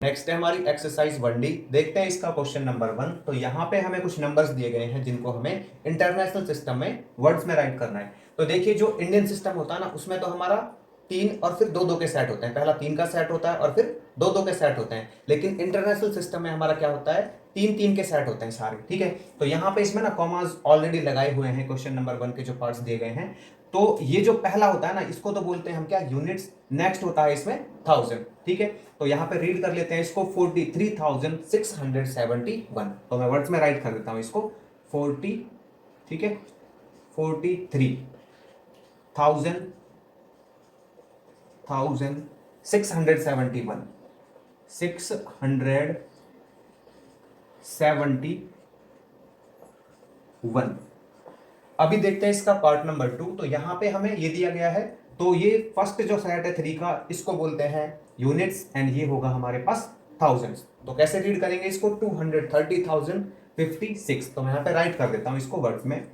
Next है हमारी exercise 1D। देखते हैं इसका क्वेश्चन नंबर 1। तो यहाँ पे हमें कुछ नंबर्स दिए गए हैं जिनको हमें इंटरनेशनल सिस्टम में वर्ड्स में राइट करना है। तो देखिए जो इंडियन सिस्टम होता है ना उसमें तो हमारा 3 और फिर 2-2 के सेट होते हैं। पहला 3 का सेट होता है और फिर 2-2 के सेट होते हैं। लेकिन इंटरनेशनल सिस्टम में हमारा क्या होता है, 3-3 के सेट होते हैं सारे। ठीक है, तो यहाँ पे इसमें ना कॉमास ऑलरेडी लगाए हुए हैं क्वेश्चन नंबर 1 के जो पार्ट्स दिए गए हैं। तो ये जो पहला होता है ना इसको तो बोलते हैं हम क्या, यूनिट्स। नेक्स्ट होता है इसमें 1000। ठीक है, तो यहां पे रीड कर लेते हैं इसको 43,671। तो मैं वर्ड्स में राइट कर देता हूं इसको 40, ठीक है, 43,671, 671। अभी देखते हैं इसका पार्ट नंबर 2। तो यहां पे हमें ये दिया गया है, तो ये फर्स्ट जो सेट है 3 का इसको बोलते हैं यूनिट्स एंड ये होगा हमारे पास थाउजेंड्स। तो कैसे रीड करेंगे इसको, 230,056। तो मैं यहां पे राइट कर देता हूं इसको वर्ड्स में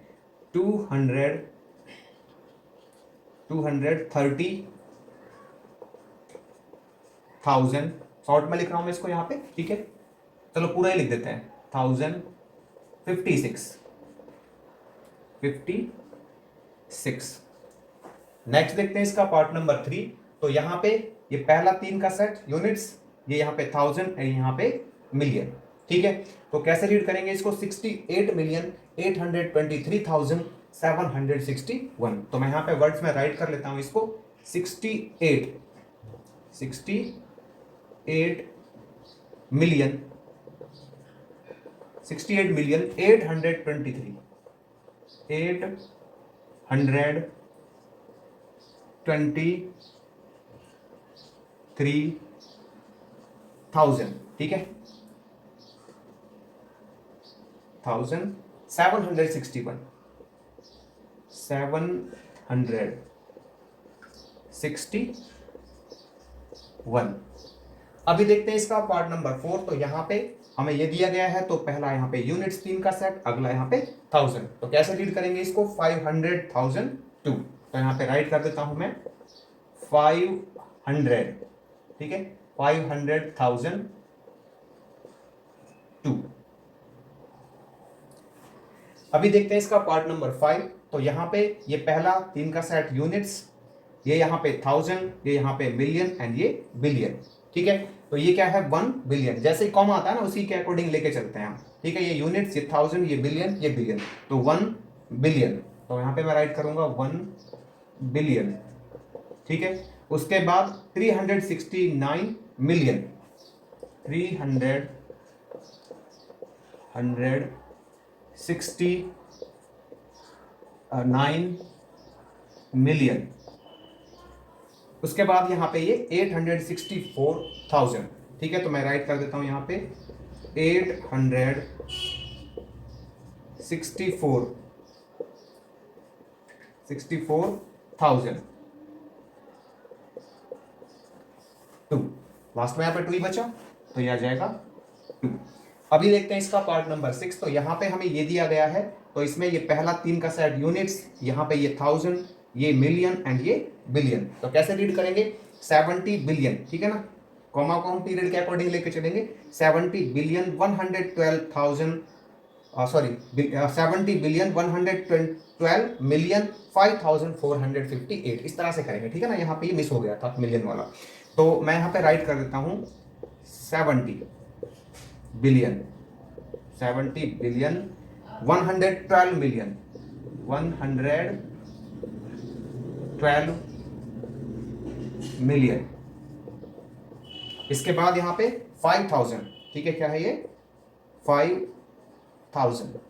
230,000। शॉर्ट में लिख रहा हूं मैं इसको यहां पे, ठीक है, चलो पूरा ही लिख देते हैं 1056। नेक्स्ट देखते हैं इसका पार्ट नंबर 3। तो यहां पे ये पहला 3 का सेट यूनिट्स, ये यहां पे 1000 और यहां पे मिलियन। ठीक है, तो कैसे रीड करेंगे इसको, 68,823,761। तो मैं यहां पे वर्ड्स में राइट कर लेता हूं इसको 68,823,823,000। ठीक है, 1761, 761। अभी देखते हैं इसका पार्ट नंबर 4। तो यहां पे हमें ये दिया गया है, तो पहला यहां पे यूनिट्स 3 का सेट, अगला यहां पे 1000। तो कैसे रीड करेंगे इसको, 500,002। तो यहां पे राइट कर देता हूं मैं 500, ठीक है, 500,002। अभी देखते हैं इसका पार्ट नंबर 5। तो यहां पे ये पहला 3 का सेट यूनिट्स, ये यहां पे 1000, ये यहां पे मिलियन एंड ये बिलियन। ठीक है, तो ये क्या है 1 बिलियन। जैसे ही कॉमा आता है ना उसी के अकॉर्डिंग लेके चलते हैं हम। ठीक है, ये यूनिट्स, ये 1000, ये बिलियन, ये बिलियन, तो 1 बिलियन। तो यहां पे मैं राइट करूंगा 1 बिलियन। ठीक है, उसके बाद 369 मिलियन, 369 मिलियन। उसके बाद यहां पे ये 864,000। ठीक है, तो मैं राइट कर देता हूं यहां पे 864,000। लास्ट में यहां पे 2 ही बचा, तो ये आ जाएगा 2। अभी देखते हैं इसका पार्ट नंबर 6। तो यहां पे हमें ये दिया गया है, तो इसमें ये पहला 3 का सेट यूनिट्स, यहां पे ये 1000, ये मिलियन एंड ये बिलियन। तो कैसे रीड करेंगे, 70 बिलियन। ठीक है ना, कॉमा को हम पीरियड के अकॉर्डिंग लेके चलेंगे, 70 बिलियन 112,000, सॉरी 70 बिलियन 112 मिलियन 5458। इस तरह से करेंगे। ठीक है ना, यहाँ पे ये मिस हो गया था मिलियन वाला। तो मैं यहाँ पे राइट कर देता हूँ 70 बिलियन, 70 बिलियन 112 मिलियन, 112 मिलियन। इसके बाद यहाँ पे 5000। ठीक है, क्या है ये 5,000,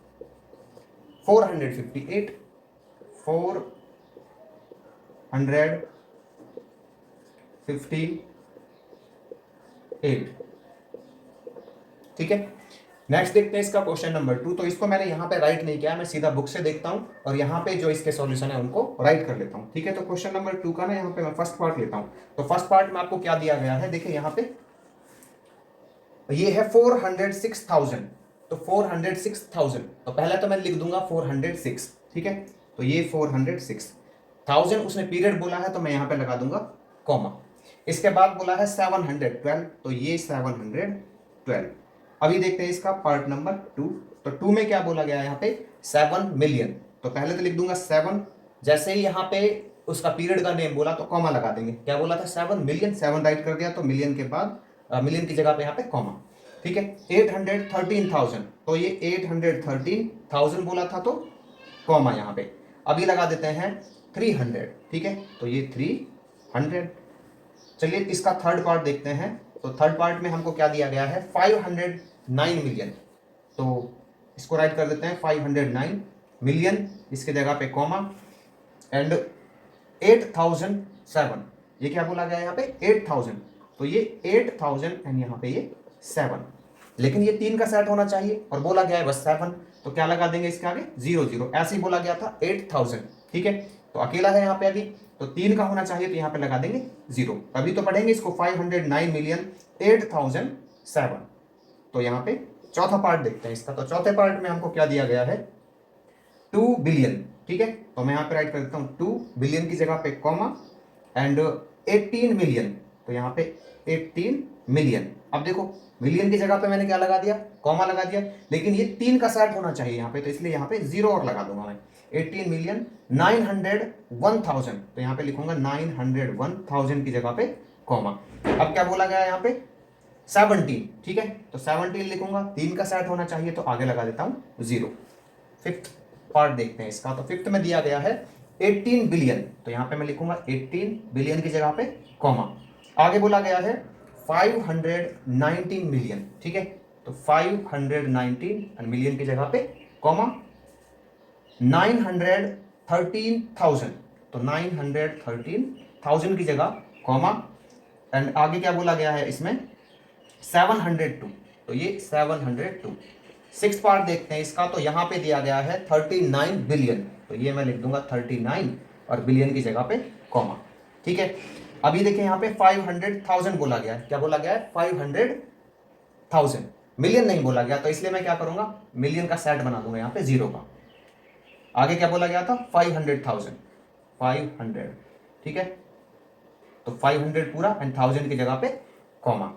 458, 458। ठीक है, नेक्स्ट देखते हैं इसका क्वेश्चन नंबर 2। तो इसको मैंने यहाँ पे राइट नहीं किया, मैं सीधा बुक से देखता हूँ और यहाँ पे जो इसके सॉल्यूशन है उनको राइट कर लेता हूँ। ठीक है, तो क्वेश्चन नंबर 2 का ना यहाँ पे मैं फर्स्ट पार्ट लेता हूँ। तो फर्स्ट पार्ट में आपको क्या दिया गया है, देखिए यहाँ पे ये है 406,000। तो 406,000, तो पहले तो मैं लिख दूंगा 406। ठीक है, तो ये 406,000 उसने पीरियड बोला है, तो मैं यहाँ पे लगा दूंगा कॉमा। इसके बाद बोला है 712, तो ये 712। अभी देखते हैं इसका पार्ट नंबर 2। तो 2 में क्या बोला गया है यहाँ पे 7 मिलियन। तो पहले तो लिख दूंगा 7, जैसे ही यहाँ पे उसका पीरियड का नेम बोला तो कॉमा लगा देंगे। क्या बोला था 7 मिलियन, 7 राइट कर दिया तो मिलियन के बाद मिलियन की जगह पे यहाँ पे कॉमा। ठीक है, 813,000, तो ये 813,000 बोला था तो कॉमा यहाँ पे। अभी लगा देते हैं 300। ठीक है, तो ये 300। चलिए इसका थर्ड पार्ट देखते हैं। तो थर्ड पार्ट में हमको क्या दिया गया है 509 मिलियन। तो इसको राइट कर देते हैं 509 मिलियन, इसके जगह पे कॉमा एंड 8007। ये क्या बोला गया है यहाँ पे 8000, तो ये 8000 एंड यहाँ पे ये 7। लेकिन ये 3 का सेट होना चाहिए और बोला गया है बस 7, तो क्या लगा देंगे इसके आगे 00। ऐसे ही बोला गया था 8000। ठीक है, तो अकेला है यहाँ पे अभी, तो 3 का होना चाहिए तो यहाँ पे लगा देंगे 0। अभी तो पढ़ेंगे इसको 509 मिलियन 8007। तो यहाँ पे चौथा पार्ट देखते हैं इसका। तो चौथे पार्ट में हमको क्या दिया गया है 2 बिलियन। ठीक है, तो मैं यहाँ पे राइट कर देता हूँ 2 बिलियन की जगह पे कॉमा एंड 18 मिलियन, तो यहाँ पे 18 मिलियन। अब देखो मिलियन की जगह पे मैंने क्या लगा दिया कॉमा लगा दिया, लेकिन ये 3 का सेट होना चाहिए यहाँ पे, तो इसलिए यहाँ पे 0 और लगा दूंगा मैं। 18 मिलियन 901,000, तो यहाँ पे लिखूंगा 901,000 की जगह पे कॉमा। अब क्या बोला गया है यहाँ पे 17। ठीक है, तो 17 लिखूंगा, 3 का सेट होना चाहिए तो आगे लगा देता हूँ 0। फिफ्थ पार्ट देखते हैं इसका। तो फिफ्थ में दिया गया है 18 बिलियन, तो यहाँ पे मैं लिखूंगा 18 बिलियन की जगह पे कॉमा। आगे बोला गया है 519 मिलियन। ठीक है, तो 519 मिलियन की जगह पे कॉमा 913,000, तो 913,000 की जगह कॉमा एंड आगे क्या बोला गया है इसमें 702, तो ये 702। सिक्स पार्ट देखते हैं इसका। तो यहाँ पे दिया गया है 39 बिलियन, तो ये मैं लिख दूंगा 39 और बिलियन की जगह पे कॉमा। ठीक है, अभी देखिए यहाँ पे 500,000 बोला गया है। क्या बोला गया है 500,000, मिलियन नहीं बोला गया, तो इसलिए मैं क्या करूंगा मिलियन का सेट बना दूंगा यहाँ पे 0 का। आगे क्या बोला गया था 500,000, 500। ठीक है, तो 500 पूरा एंड 1000 की जगह पे कॉमा।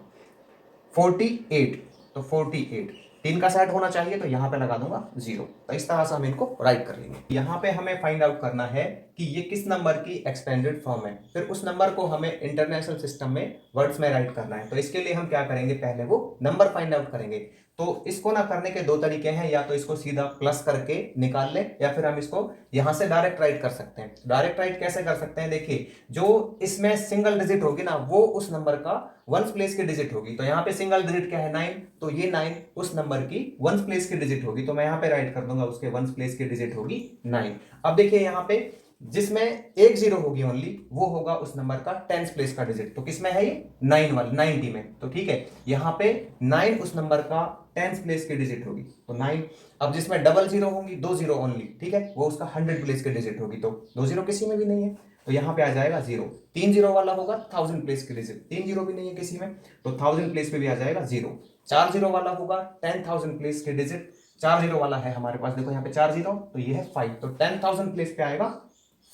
48, तो 48 3 का सेट होना चाहिए तो यहाँ पे लगा दूंगा 0। तो इस तरह से हम इनको राइट कर लेंगे। यहाँ पे हमें फाइंड आउट करना है कि ये किस नंबर की एक्सपेंडेड फॉर्म है, फिर उस नंबर को हमें इंटरनेशनल सिस्टम में वर्ड्स में राइट करना है। तो इसके लिए हम क्या करेंगे, पहले वो नंबर फाइंड आउट करेंगे। तो इसको ना करने के 2 तरीके हैं, या तो इसको सीधा प्लस करके निकाल ले, या फिर हम इसको यहां से डायरेक्ट राइट कर सकते हैं। डायरेक्ट राइट कैसे कर सकते हैं, देखिए जो इसमें सिंगल डिजिट होगी ना वो उस नंबर का वंस प्लेस की डिजिट होगी। तो यहाँ पे सिंगल डिजिट क्या है 9, तो ये 9 उस नंबर की वंस प्लेस की डिजिट होगी, तो मैं यहाँ पे राइट कर दूंगा उसके वंस प्लेस की डिजिट होगी 9। अब देखिए यहाँ पे जिसमें एक 0 होगी ओनली वो होगा उस नंबर का टेंस प्लेस का डिजिट। तो किसमें है ये 9 वाली 90 में, तो ठीक है यहाँ पे 9 उस नंबर का टेंस प्लेस की डिजिट होगी, तो 9। अब जिसमें डबल 0 होंगी 2 0 ओनली, ठीक है, वो उसका 100 प्लेस की डिजिट होगी, तो 2 0 किसी में भी नहीं है, तो यहाँ पे आ जाएगा 0। 3 0 वाला होगा 1000 प्लेस की डिजिट, 3 0 भी नहीं है किसी में, तो 1000 प्लेस पे भी आ जाएगा 0। 4 0 वाला होगा 10,000 प्लेस की डिजिट, 4 0 वाला है हमारे पास, देखो यहाँ पे 4 0, तो ये है 5, तो 10,000 प्लेस पे आएगा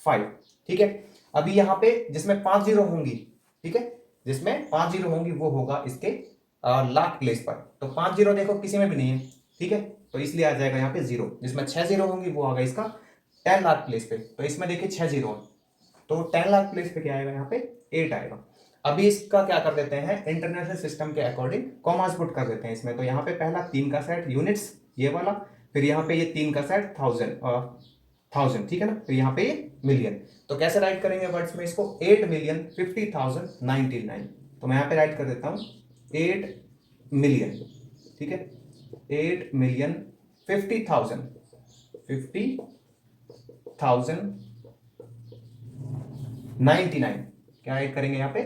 5। ठीक है, अभी यहाँ पे जिसमें 5 0 होंगी, ठीक है, जिसमें 5 0 होंगी वो होगा इसके लाख प्लेस पर, तो 5 0 देखो किसी में भी नहीं है, ठीक है, तो इसलिए आ जाएगा यहाँ पे 0। जिसमें 6 0 होंगी वो आएगा इसका 10 लाख प्लेस पे, तो इसमें देखिए 6 0, तो 10 लाख प्लेस पे क्या आएगा यहाँ पे 8 आएगा। अभी इसका क्या कर देते हैं इंटरनेशनल सिस्टम के अकॉर्डिंग कॉमास पुट कर देते हैं इसमें। तो यहाँ पे पहला 3 का सेट यूनिट्स ये वाला, फिर यहाँ पे ये 3 का सेट 1000, ठीक है ना, फिर यहाँ पे ये मिलियन। तो कैसे राइट करेंगे वर्ड्स में इसको 8,50,099, तो मैं यहाँ पे राइट कर देता हूँ 8 मिलियन, ठीक है, 8,50,000 99, क्या ऐड करेंगे यहाँ पे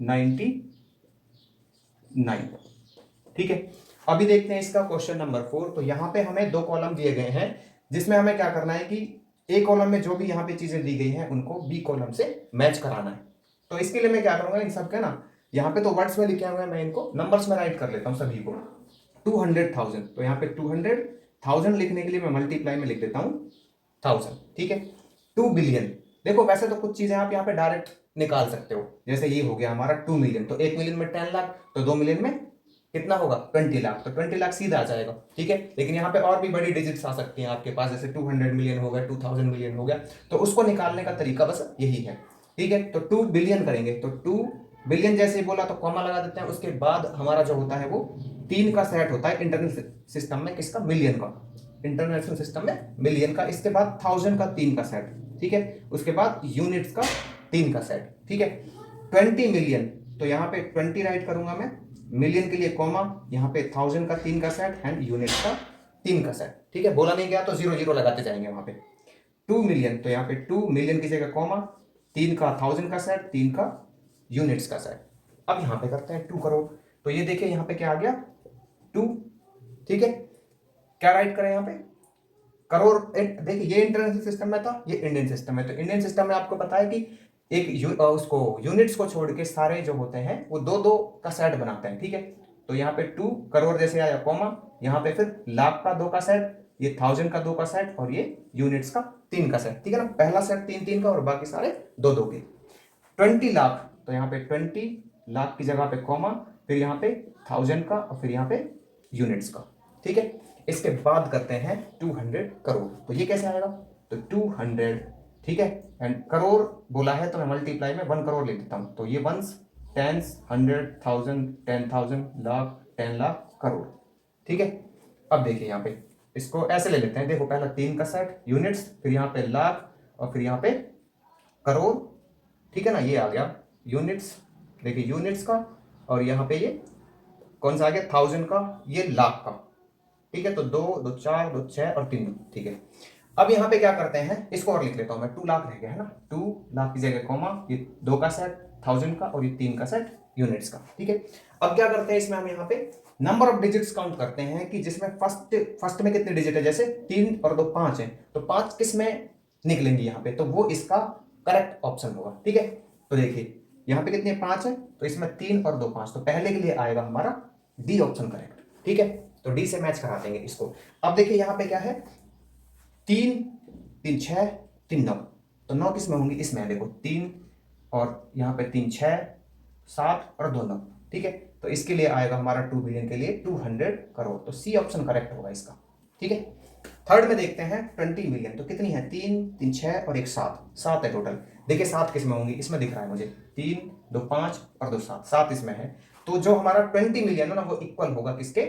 99, ठीक है। अभी देखते हैं इसका क्वेश्चन नंबर 4। तो यहाँ पे हमें 2 कॉलम दिए गए हैं जिसमें हमें क्या करना है कि ए कॉलम में जो भी यहाँ पे चीजें दी गई हैं उनको बी कॉलम से मैच कराना है। तो इसके लिए मैं क्या करूंगा, इन सब का ना यहाँ पे तो वर्ड्स में लिखे हुए हैं, मैं इनको नंबर्स में राइट कर लेता हूँ सभी को। 200,000, तो यहाँ पे 200,000 लिखने के लिए मैं मल्टीप्लाई में लिख देता हूँ 1000, ठीक है। 2 बिलियन, देखो वैसे तो कुछ चीजें आप यहाँ पे डायरेक्ट निकाल सकते हो, जैसे ये हो गया हमारा 2 मिलियन, तो 1 मिलियन में 10 लाख, तो 2 मिलियन में कितना होगा 20 लाख, तो 20 लाख सीधा आ जाएगा, ठीक है। लेकिन यहाँ पे और भी बड़ी डिजिट्स आ सकती हैं आपके पास, जैसे 200 मिलियन हो गया, 2000 मिलियन हो गया, तो उसको निकालने का तरीका बस यही है, ठीक है। तो 2 बिलियन करेंगे, तो 2 बिलियन जैसे ही बोला तो कॉमा लगा देते हैं, उसके बाद हमारा जो होता है वो 3 का सेट होता है इंटरनेशनल सिस्टम में, किसका, मिलियन का, इंटरनेशनल सिस्टम में मिलियन का, इसके बाद 1000 का 3 का सेट, ठीक है, उसके बाद यूनिट्स का 3 का सेट, ठीक है। 20 मिलियन, तो यहाँ पे 20 राइट करूंगा मैं, मिलियन के लिए कॉमा, यहाँ पे 1000 का 3 का सेट एंड यूनिट्स का 3 का सेट, ठीक है। बोला नहीं गया तो 0 0 लगाते जाएंगे वहां पे। 2 मिलियन, तो यहाँ पे 2 मिलियन की जगह कॉमा, 3 का 1000 का सेट, 3 का यूनिट्स का सेट। अब यहाँ पे करते हैं 2 करोड़, तो ये देखिए यहाँ पे क्या आ गया 2, ठीक है। क्या राइट करें यहाँ पे, करोड़। देखिए ये इंटरनेशनल सिस्टम में था, ये इंडियन सिस्टम में, तो इंडियन सिस्टम में आपको पता है कि उसको यूनिट्स को छोड़ के सारे जो होते हैं वो 2 2 का सेट बनाते हैं, ठीक है। तो यहाँ पे 2 करोड़ जैसे आया कॉमा, यहाँ पे फिर लाख का 2 का सेट, ये 1000 का 2 का सेट और ये यूनिट्स का 3 का सेट, ठीक है ना। पहला सेट 3 3 का और बाकी सारे 2 2 के। 20 लाख, तो यहाँ पे 20 लाख की जगह पे कॉमा, फिर यहाँ पे 1000 का और फिर यहाँ पे यूनिट्स का, ठीक है। इसके बाद करते हैं 200 करोड़, तो ये कैसे आएगा, तो 200, ठीक है, एंड करोड़ बोला है तो मैं मल्टीप्लाई में 1 करोड़ लिख देता हूं, तो ये वंस, टेंस, 100, 1000, 10,000, लाख, 10 लाख, करोड़, ठीक है। अब देखिए यहाँ पे इसको ऐसे ले लेते हैं, देखो पहला 3 का सेट यूनिट्स, फिर यहाँ पे लाख और फिर यहाँ पे करोड़, ठीक है ना। ये आ गया यूनिट्स, देखिए यूनिट्स का, और यहाँ पे ये कौन सा आ गया 1000 का, ये लाख का, ठीक है। तो 2 2 4 2 6 और 3, ठीक है। अब यहाँ पे क्या करते हैं, इसको और लिख लेता हूं मैं, 2 लाख रह गया है ना, 2 लाख की जगह कॉमा, ये 2 का सेट 1000 का और ये 3 का सेट यूनिट्स का, ठीक है। अब क्या करते हैं इसमें हम यहाँ पे नंबर ऑफ डिजिट्स काउंट करते हैं कि जिसमें फर्स्ट में कितने डिजिट है, जैसे 3 और 2 5 है, तो 5 किस में निकलेंगे यहाँ पे, तो वो इसका करेक्ट ऑप्शन होगा, ठीक है। तो देखिए यहाँ पे कितने 5 है, तो इसमें 3 और 2 5, तो पहले के लिए आएगा हमारा डी ऑप्शन करेक्ट, ठीक है। तो डी से मैच करा देंगे इसको। अब देखिए यहाँ पे क्या है, 3 3 6 3 9, तो 9 किस में होंगी, इसमें देखो 3 और यहाँ पे 3 6 7 और 2 9, ठीक है। तो इसके लिए आएगा हमारा 2 बिलियन के लिए 200 करोड़, तो सी ऑप्शन करेक्ट होगा इसका, ठीक है। थर्ड में देखते हैं 20 मिलियन, तो कितनी है, 3 3 6 और एक 7, 7 है टोटल। देखिए 7 किस में होंगी, इसमें दिख रहा है मुझे 3 2 5 और 2 7, 7 इसमें है। तो जो हमारा 20 मिलियन है ना वो इक्वल होगा किसके,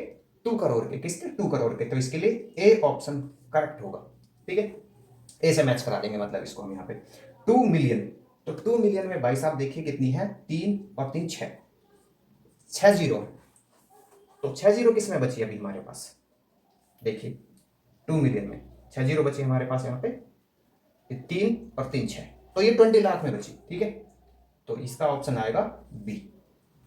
2 करोड़ के, किसके 2 करोड़ के, तो इसके लिए ए ऑप्शन करेक्ट होगा, ठीक है। ए से मैच करा देंगे मतलब इसको हम यहाँ पे 2 मिलियन, तो 2 मिलियन में भाई साहब देखिए कितनी है, 3 और 3 6, 6 जीरो, तो 6 जीरो किस में बची अभी हमारे पास, देखिए 2 मिलियन में 6 जीरो बची हमारे पास यहाँ पे, 3 और 3 6, तो ये 20 लाख में बची, ठीक है। तो इसका ऑप्शन आएगा बी,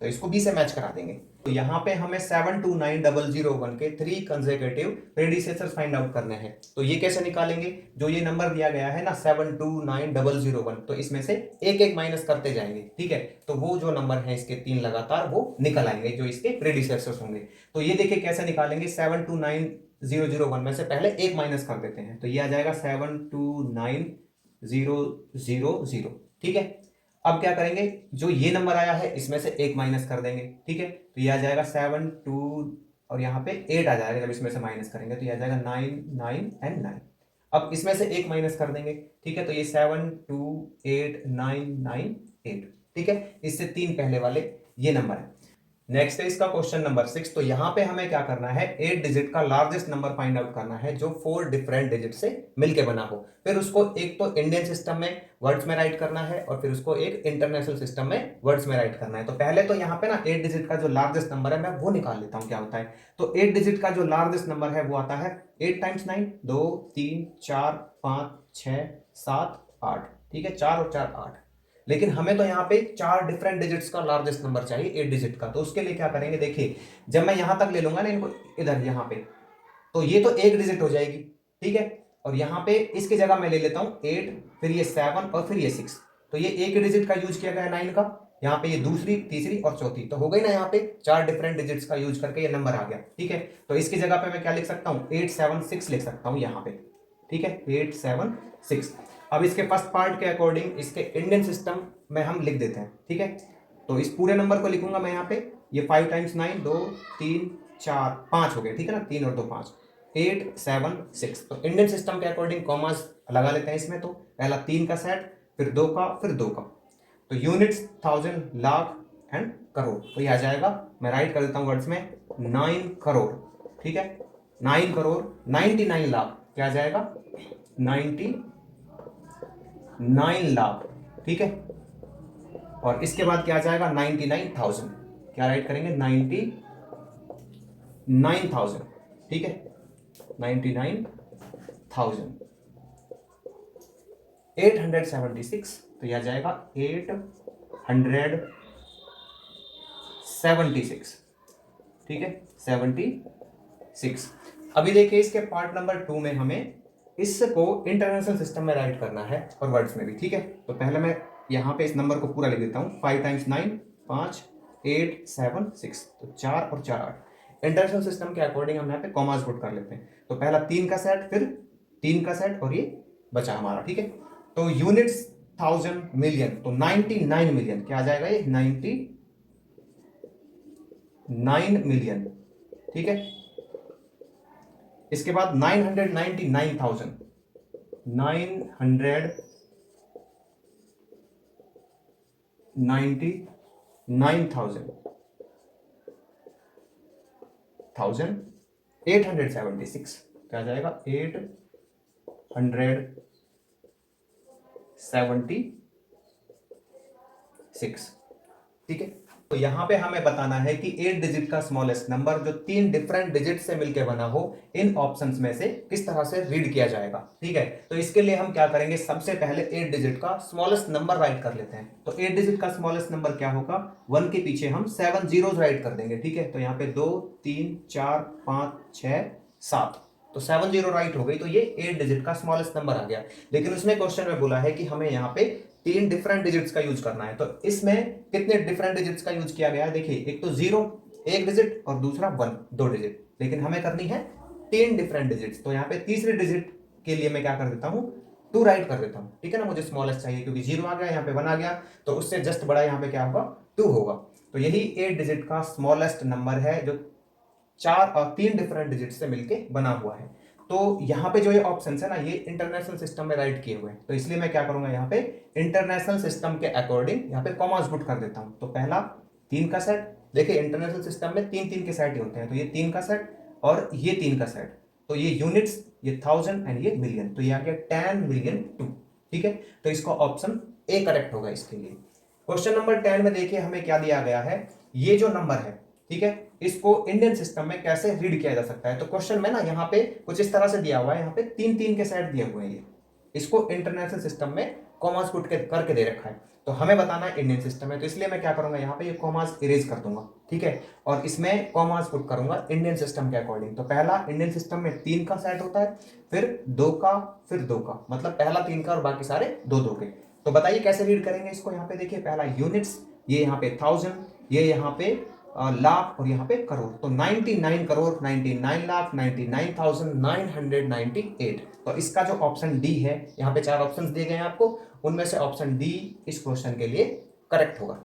तो इसको बी से मैच करा देंगे। तो यहाँ पे हमें 729001 के 3 कंसेक्यूटिव प्रेडिसेसर्स फाइंड आउट करने हैं, तो ये कैसे निकालेंगे, जो ये नंबर दिया गया है ना 729001, तो इसमें से एक एक माइनस करते जाएंगे, ठीक है। तो वो जो नंबर है इसके 3 लगातार वो निकल आएंगे जो इसके प्रेडिसेसर्स होंगे। तो ये देखिए कैसे निकालेंगे, 729001 में से पहले एक माइनस कर देते हैं, तो ये आ जाएगा 729000, ठीक है। अब क्या करेंगे, जो ये नंबर आया है इसमें से एक माइनस कर देंगे, ठीक है। तो ये आ जाएगा 7 2 और यहाँ पे 8 आ जाएगा, जब इसमें से माइनस करेंगे तो ये आ जाएगा 9 9 एंड 9। अब इसमें से एक माइनस कर देंगे, ठीक है। तो ये 7 2 8 9 9 8, ठीक है। इससे 3 पहले वाले ये नंबर है। नेक्स्ट है इसका क्वेश्चन नंबर 6, तो यहां पे हमें क्या करना है, 8 डिजिट का लार्जेस्ट नंबर फाइंड आउट करना है जो 4 डिफरेंट डिजिट से मिलके बना हो। फिर उसको एक तो इंडियन सिस्टम में वर्ड्स में राइट करना है और फिर उसको एक इंटरनेशनल सिस्टम में वर्ड्स में राइट करना है। तो पहले तो यहाँ पे ना 8 डिजिट का जो लार्जेस्ट नंबर है मैं वो निकाल लेता हूँ क्या होता है। तो 8 डिजिट का जो लार्जेस्ट नंबर है वो आता है 8 टाइम्स 9, 2 3 4 5 6 7 8, ठीक है, 4 और 4 8। लेकिन हमें तो यहाँ पे 4 डिफरेंट डिजिट्स का लार्जेस्ट नंबर चाहिए 8 डिजिट का। तो उसके लिए क्या करेंगे, देखिए जब मैं यहां तक ले लूंगा ना इनको इधर यहाँ पे, तो ये तो एक डिजिट हो जाएगी, ठीक है। और यहाँ पे इसकी जगह मैं ले लेता हूँ 8, फिर ये 7 और फिर ये 6, तो ये एक डिजिट का यूज किया गया है 9 का, यहाँ पे ये दूसरी तीसरी और चौथी, तो हो गई ना यहाँ पे 4 डिफरेंट डिजिट्स का यूज करके ये नंबर आ गया, ठीक है। तो इसकी जगह पे मैं क्या लिख सकता हूँ 8 7 6 लिख सकता हूँ यहाँ पे, ठीक है, 8 7 6। अब इसके फर्स्ट पार्ट के अकॉर्डिंग इसके इंडियन सिस्टम में हम लिख देते हैं, ठीक है। तो इस पूरे नंबर को लिखूंगा मैं यहाँ पे, ये 5 टाइम्स 9, 2 3 4 5 हो गए, ठीक है ना, 3 और 2 5, 8 7 6। तो इंडियन सिस्टम के अकॉर्डिंग कॉमास लगा लेते हैं इसमें। तो पहला 3 का सेट, फिर 2 का, फिर 2 का। तो units, thousand, lakh and crore. तो ये आ जाएगा, मैं राइट कर देता हूँ वर्ड्स में, 9 करोड़, ठीक है। 9 करोड़ 99 लाख, क्या आ जाएगा, 99 लाख, ठीक है। और इसके बाद क्या आ जाएगा, 99,000, क्या राइट करेंगे, 99,000, ठीक है, 99,000। 876, तो यह आ जाएगा 876, ठीक है, 76। अभी देखिए इसके पार्ट नंबर 2 में हमें इसको इंटरनेशनल सिस्टम में राइट करना है और वर्ड्स में भी, ठीक है। तो पहले मैं यहाँ पे इस नंबर को पूरा लिख देता हूँ, 5 टाइम्स 9, 5 8 7 6, तो 4 और 4 8। इंटरनेशनल सिस्टम के अकॉर्डिंग हम यहाँ पे कॉमास पुट कर लेते हैं। तो पहला 3 का सेट, फिर 3 का सेट, और ये बचा हमारा, ठीक है। तो यूनिट्स, थाउजेंड, मिलियन, तो 99 मिलियन, क्या आ जाएगा ये, 99 मिलियन, ठीक है। इसके बाद 999,000, 999,000, 876, क्या जाएगा, 876, ठीक है। तो यहां पे हमें बताना है कि 8 डिजिट का स्मॉलेस्ट नंबर जो 3 डिफरेंट डिजिट से मिलकर बना हो, इन ऑप्शंस में से किस तरह से रीड किया जाएगा, ठीक है। तो इसके लिए हम क्या करेंगे, सबसे पहले 8 डिजिट का स्मॉलेस्ट नंबर राइट कर लेते हैं। तो 8 डिजिट का स्मॉलेस्ट नंबर क्या होगा, 1 के पीछे हम 7 जीरोज राइट कर देंगे, ठीक है। तो यहाँ पे 2 3 4 5 6 7, तो 7 जीरो राइट हो गई। तो ये 8 डिजिट का स्मॉलेस्ट नंबर आ गया। लेकिन उसने क्वेश्चन में बोला है कि हमें यहाँ पे 3 डिफरेंट डिजिट्स का यूज करना है। तो इसमें कितने डिफरेंट डिजिट्स का यूज किया गया है, देखिए, एक तो 0 एक डिजिट, और दूसरा 1 2 डिजिट। लेकिन हमें करनी है 3 डिफरेंट डिजिट्स। तो यहाँ पे तीसरे डिजिट के लिए मैं क्या कर देता हूँ, 2 राइट कर देता हूँ, ठीक है ना। मुझे स्मॉलेस्ट चाहिए क्योंकि 0 आ गया, यहाँ पे 1 आ गया, तो उससे जस्ट बड़ा यहाँ पे क्या होगा, 2 होगा। तो यही 8 डिजिट का स्मॉलेस्ट नंबर है जो 4 और 3 डिफरेंट डिजिट से मिलके बना हुआ है। तो यहाँ पे जो ये ऑप्शन है ना, ये इंटरनेशनल सिस्टम में राइट किए हुए हैं। तो इसलिए मैं क्या करूंगा, यहाँ पे इंटरनेशनल सिस्टम के अकॉर्डिंग यहाँ पे कॉमास पुट कर देता हूँ। तो पहला 3 का सेट, देखिए इंटरनेशनल सिस्टम में 3 के सेट ही होते हैं। तो ये 3 का सेट और ये 3 का सेट, तो ये यूनिट्स, ये थाउजेंड एंड ये मिलियन, तो ये आ गया 10 मिलियन 2, ठीक है। तो इसका ऑप्शन ए करेक्ट होगा इसके लिए। क्वेश्चन नंबर 10 में देखिए हमें क्या दिया गया है, ये जो नंबर है, ठीक है, इसको इंडियन सिस्टम में कैसे रीड किया जा सकता है। तो क्वेश्चन में ना यहाँ पे कुछ इस तरह से दिया हुआ है, यहाँ पे 3 के सेट दिए हुए हैं, ये इसको इंटरनेशनल सिस्टम में कॉमास पुट करके दे रखा है। तो हमें बताना है इंडियन सिस्टम में, तो इसलिए मैं क्या करूंगा, यहाँ पे ये कॉमास इरेज कर दूंगा, ठीक है, और इसमें कॉमास पुट करूंगा इंडियन सिस्टम के अकॉर्डिंग। तो पहला इंडियन सिस्टम में 3 का सेट होता है, फिर 2 का, फिर 2 का, मतलब पहला 3 का और बाकी सारे 2 के। तो बताइए कैसे रीड करेंगे इसको। यहाँ पे देखिए पहला यूनिट्स, ये यहाँ पे थाउजेंड, ये यहाँ पे लाख, और यहाँ पे करोड़। तो 99 करोड़, 99 लाख, 99,998। तो इसका जो ऑप्शन डी है, यहाँ पे 4 ऑप्शंस दिए गए हैं आपको, उनमें से ऑप्शन डी इस क्वेश्चन के लिए करेक्ट होगा।